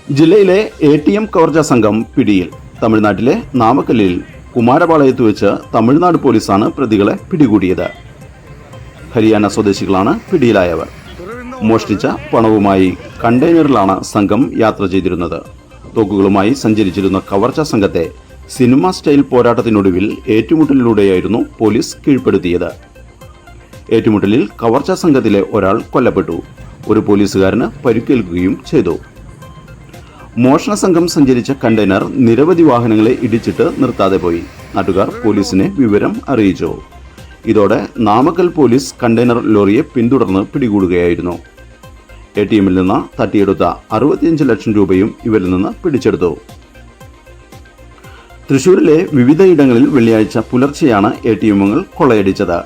ജില്ലയിലെ ATM കവർച്ചാ സംഘം പിടിയിൽ. തമിഴ്നാട്ടിലെ നാമക്കല്ലിൽ കുമാരപാളയത്ത് വെച്ച് തമിഴ്നാട് പോലീസാണ് പ്രതികളെ പിടികൂടിയത്. ഹരിയാന സ്വദേശികളാണ് പിടിയിലായവർ. മോഷ്ടിച്ച പണവുമായി കണ്ടെയ്നറിലാണ് സംഘം യാത്ര ചെയ്തിരുന്നത്. തോക്കുകളുമായി സഞ്ചരിച്ചിരുന്ന കവർച്ചാ സംഘത്തെ സിനിമ സ്റ്റൈൽ പോരാട്ടത്തിനൊടുവിൽ ഏറ്റുമുട്ടലിലൂടെയായിരുന്നു പോലീസ് കീഴ്പ്പെടുത്തിയത്. ഏറ്റുമുട്ടലിൽ കവർച്ചാ സംഘത്തിലെ ഒരാൾ കൊല്ലപ്പെട്ടു. ഒരു പോലീസുകാരന് പരിക്കേൽക്കുകയും ചെയ്തു. മോഷണ സംഘം സഞ്ചരിച്ച കണ്ടെയ്നർ നിരവധി വാഹനങ്ങളെ ഇടിച്ചിട്ട് നിർത്താതെ പോയി. നാട്ടുകാർ പോലീസിനെ വിവരം അറിയിച്ചു. ഇതോടെ നാമക്കൽ പോലീസ് കണ്ടെയ്നർ ലോറിയെ പിന്തുടർന്ന് പിടികൂടുകയായിരുന്നു. ATMിൽ നിന്ന് തട്ടിയെടുത്ത 65 ലക്ഷം രൂപയും ഇവരിൽ നിന്ന് പിടിച്ചെടുത്തു. തൃശൂരിലെ വിവിധയിടങ്ങളിൽ വെള്ളിയാഴ്ച പുലർച്ചെയാണ് ATMകൾ കൊള്ളയടിച്ചത്.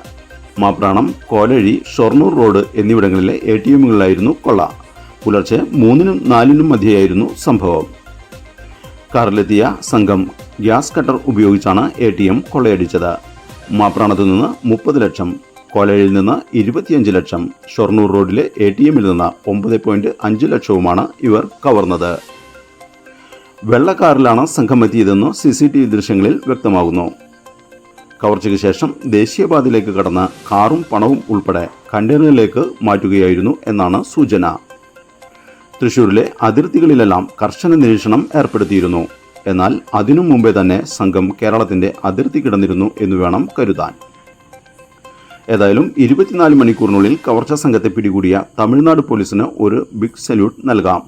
മാപ്രാണം, കോലഴി, ഷൊർണൂർ റോഡ് എന്നിവിടങ്ങളിലെ ATMകളിലായിരുന്നു കൊള്ള. പുലർച്ചെ 3-നും 4-നും മധ്യയായിരുന്നു സംഭവം. കാറിലെത്തിയ സംഘം ഗ്യാസ് കട്ടർ ഉപയോഗിച്ചാണ് ATM കൊള്ളയടിച്ചത്. മാപ്രാണത്തു നിന്ന് 30 ലക്ഷം, കോലഴിയിൽ നിന്ന് 25 ലക്ഷം, ഷൊർണൂർ റോഡിലെ ATMിൽ നിന്ന് 9.5 ലക്ഷവുമാണ് ഇവർ കവർന്നത്. വെള്ളക്കാറിലാണ് സംഘം എത്തിയതെന്ന് CCTV ദൃശ്യങ്ങളിൽ വ്യക്തമാകുന്നു. കവർച്ചയ്ക്ക് ശേഷം ദേശീയപാതയിലേക്ക് കടന്ന് കാറും പണവും ഉൾപ്പെടെ കണ്ടെയ്നറിലേക്ക് മാറ്റുകയായിരുന്നു എന്നാണ് സൂചന. തൃശൂരിലെ അതിർത്തികളിലെല്ലാം കർശന നിരീക്ഷണം ഏർപ്പെടുത്തിയിരുന്നു. എന്നാൽ അതിനു മുമ്പേ തന്നെ സംഘം കേരളത്തിന്റെ അതിർത്തി കിടന്നിരുന്നു എന്ന് വേണം കരുതാൻ. ഏതായാലും 24 മണിക്കൂറിനുള്ളിൽ കവർച്ചാ സംഘത്തെ പിടികൂടിയ തമിഴ്നാട് പോലീസിന് ഒരു ബിഗ് സല്യൂട്ട് നൽകാം.